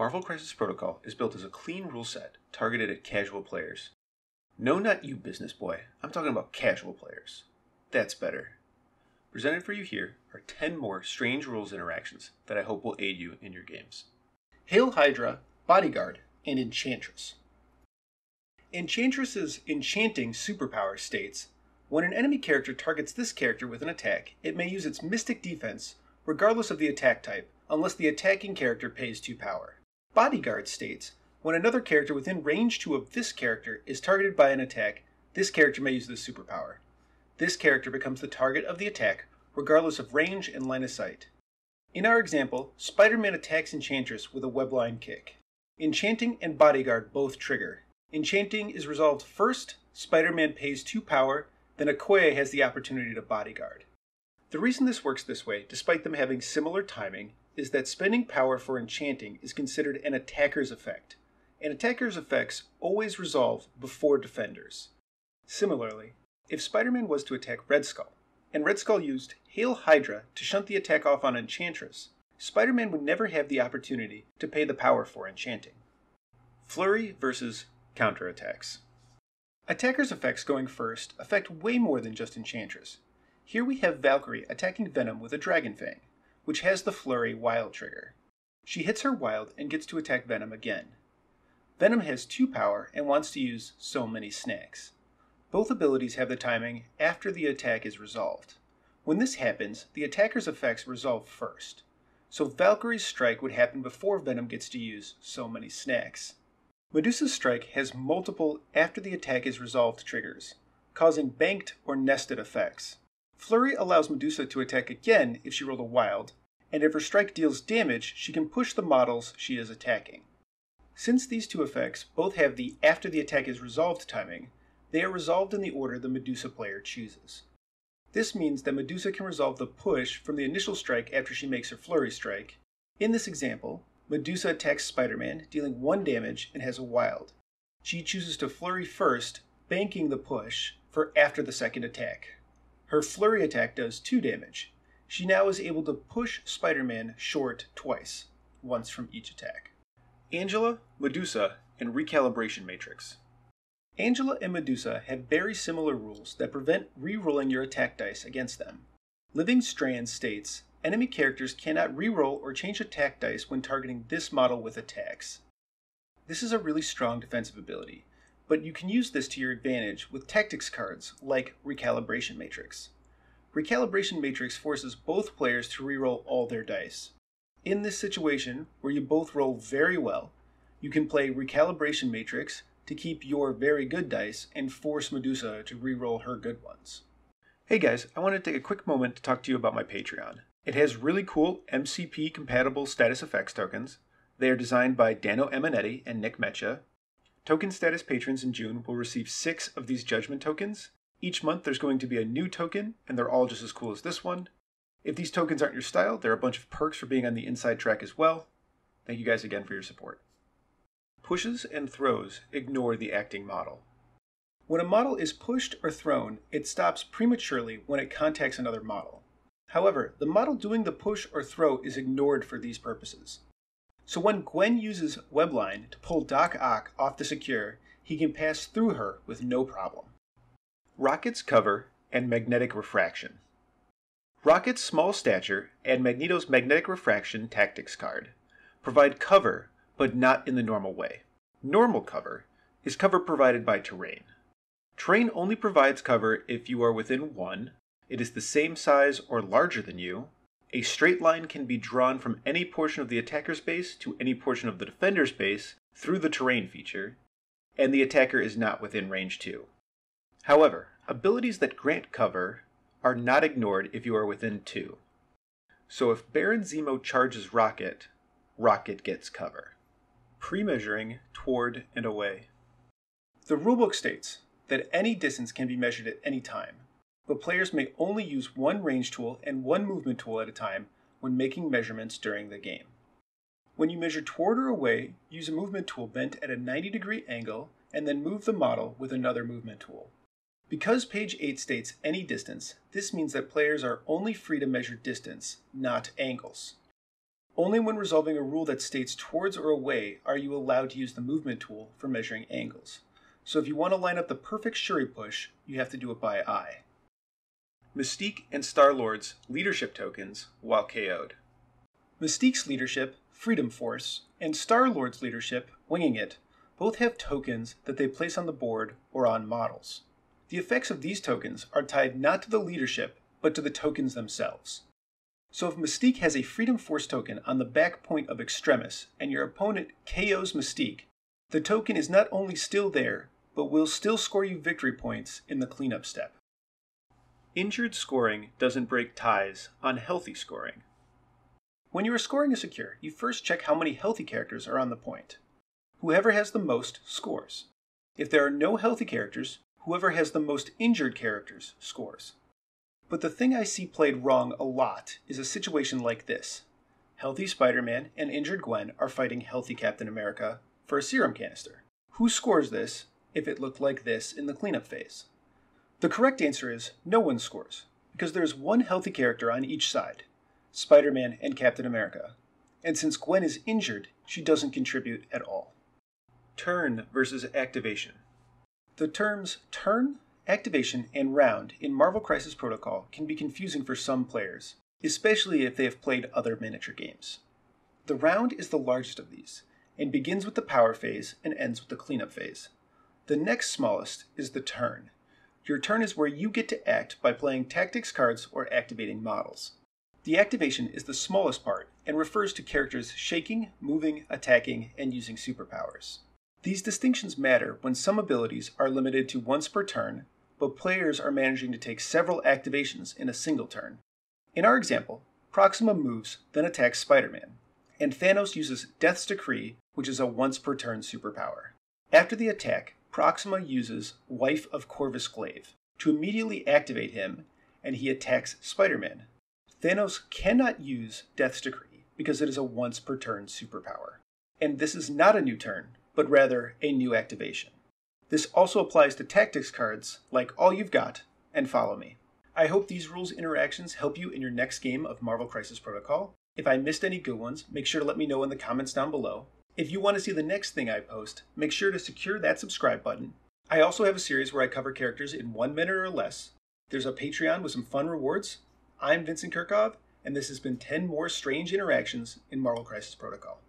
Marvel Crisis Protocol is built as a clean rule set targeted at casual players. No, not you, business boy. I'm talking about casual players. That's better. Presented for you here are 10 more strange rules interactions that I hope will aid you in your games. Hail Hydra, Bodyguard, and Enchantress. Enchantress's enchanting superpower states, when an enemy character targets this character with an attack, it may use its Mystic defense regardless of the attack type, unless the attacking character pays 2 power. Bodyguard states, when another character within range 2 of this character is targeted by an attack, this character may use this superpower. This character becomes the target of the attack, regardless of range and line of sight. In our example, Spider-Man attacks Enchantress with a webline kick. Enchanting and Bodyguard both trigger. Enchanting is resolved first, Spider-Man pays 2 power, then KOed has the opportunity to Bodyguard. The reason this works this way, despite them having similar timing, is that spending power for enchanting is considered an attacker's effect, and attacker's effects always resolve before defenders. Similarly, if Spider-Man was to attack Red Skull, and Red Skull used Hail Hydra to shunt the attack off on Enchantress, Spider-Man would never have the opportunity to pay the power for enchanting. Flurry versus counterattacks. Attacker's effects going first affect way more than just Enchantress. Here we have Valkyrie attacking Venom with a Dragon Fang, which has the Flurry wild trigger. She hits her wild and gets to attack Venom again. Venom has 2 power and wants to use So Many Snacks. Both abilities have the timing after the attack is resolved. When this happens, the attacker's effects resolve first. So Valkyrie's strike would happen before Venom gets to use So Many Snacks. Medusa's strike has multiple after the attack is resolved triggers, causing banked or nested effects. Flurry allows Medusa to attack again if she rolled a wild, and if her strike deals damage, she can push the models she is attacking. Since these two effects both have the after the attack is resolved timing, they are resolved in the order the Medusa player chooses. This means that Medusa can resolve the push from the initial strike after she makes her Flurry strike. In this example, Medusa attacks Spider-Man, dealing 1 damage and has a wild. She chooses to Flurry first, banking the push for after the second attack. Her Flurry attack does 2 damage. She now is able to push Spider-Man short twice, once from each attack. Angela, Medusa, and Recalibration Matrix. Angela and Medusa have very similar rules that prevent re-rolling your attack dice against them. Living Strand states, enemy characters cannot re-roll or change attack dice when targeting this model with attacks. This is a really strong defensive ability, but you can use this to your advantage with tactics cards like Recalibration Matrix. Recalibration Matrix forces both players to re-roll all their dice. In this situation, where you both roll very well, you can play Recalibration Matrix to keep your very good dice and force Medusa to re-roll her good ones. Hey guys, I want to take a quick moment to talk to you about my Patreon. It has really cool MCP-compatible status effects tokens. They are designed by Dano Eminetti and Nick Mecha. Token status patrons in June will receive 6 of these Judgment tokens. Each month there's going to be a new token, and they're all just as cool as this one. If these tokens aren't your style, there are a bunch of perks for being on the inside track as well. Thank you guys again for your support. Pushes and throws ignore the acting model. When a model is pushed or thrown, it stops prematurely when it contacts another model. However, the model doing the push or throw is ignored for these purposes. So when Gwen uses Webline to pull Doc Ock off the secure, he can pass through her with no problem. Rocket's cover and magnetic refraction. Rocket's small stature and Magneto's magnetic refraction tactics card provide cover, but not in the normal way. Normal cover is cover provided by terrain. Terrain only provides cover if you are within 1, it is the same size or larger than you, a straight line can be drawn from any portion of the attacker's base to any portion of the defender's base through the terrain feature, and the attacker is not within range 2. However, abilities that grant cover are not ignored if you are within 2. So if Baron Zemo charges Rocket, Rocket gets cover. Pre-measuring toward and away. The rulebook states that any distance can be measured at any time, but players may only use 1 range tool and 1 movement tool at a time when making measurements during the game. When you measure toward or away, use a movement tool bent at a 90-degree angle and then move the model with another movement tool. Because page 8 states any distance, this means that players are only free to measure distance, not angles. Only when resolving a rule that states towards or away are you allowed to use the movement tool for measuring angles. So if you want to line up the perfect Shuri push, you have to do it by eye. Mystique and Star-Lord's leadership tokens while KO'd. Mystique's leadership, Freedom Force, and Star-Lord's leadership, Winging It, both have tokens that they place on the board or on models. The effects of these tokens are tied not to the leadership, but to the tokens themselves. So if Mystique has a Freedom Force token on the back point of Extremis and your opponent KOs Mystique, the token is not only still there, but will still score you victory points in the cleanup step. Injured scoring doesn't break ties on healthy scoring. When you are scoring a secure, you first check how many healthy characters are on the point. Whoever has the most scores. If there are no healthy characters, whoever has the most injured characters scores. But the thing I see played wrong a lot is a situation like this. Healthy Spider-Man and injured Gwen are fighting healthy Captain America for a serum canister. Who scores this if it looked like this in the cleanup phase? The correct answer is no one scores, because there is one healthy character on each side, Spider-Man and Captain America. And since Gwen is injured, she doesn't contribute at all. Turn versus activation. The terms turn, activation, and round in Marvel Crisis Protocol can be confusing for some players, especially if they have played other miniature games. The round is the largest of these, and begins with the power phase and ends with the cleanup phase. The next smallest is the turn. Your turn is where you get to act by playing tactics cards or activating models. The activation is the smallest part and refers to characters shaking, moving, attacking, and using superpowers. These distinctions matter when some abilities are limited to once per turn, but players are managing to take several activations in a single turn. In our example, Proxima moves, then attacks Spider-Man, and Thanos uses Death's Decree, which is a once per turn superpower. After the attack, Proxima uses Wife of Corvus Glaive to immediately activate him, and he attacks Spider-Man. Thanos cannot use Death's Decree because it is a once per turn superpower. And this is not a new turn, but rather a new activation. This also applies to tactics cards like All You've Got and Follow Me. I hope these rules interactions help you in your next game of Marvel Crisis Protocol. If I missed any good ones, make sure to let me know in the comments down below. If you want to see the next thing I post, make sure to secure that subscribe button. I also have a series where I cover characters in 1 minute or less. There's a Patreon with some fun rewards. I'm Vincent Curkov, and this has been 10 more strange interactions in Marvel Crisis Protocol.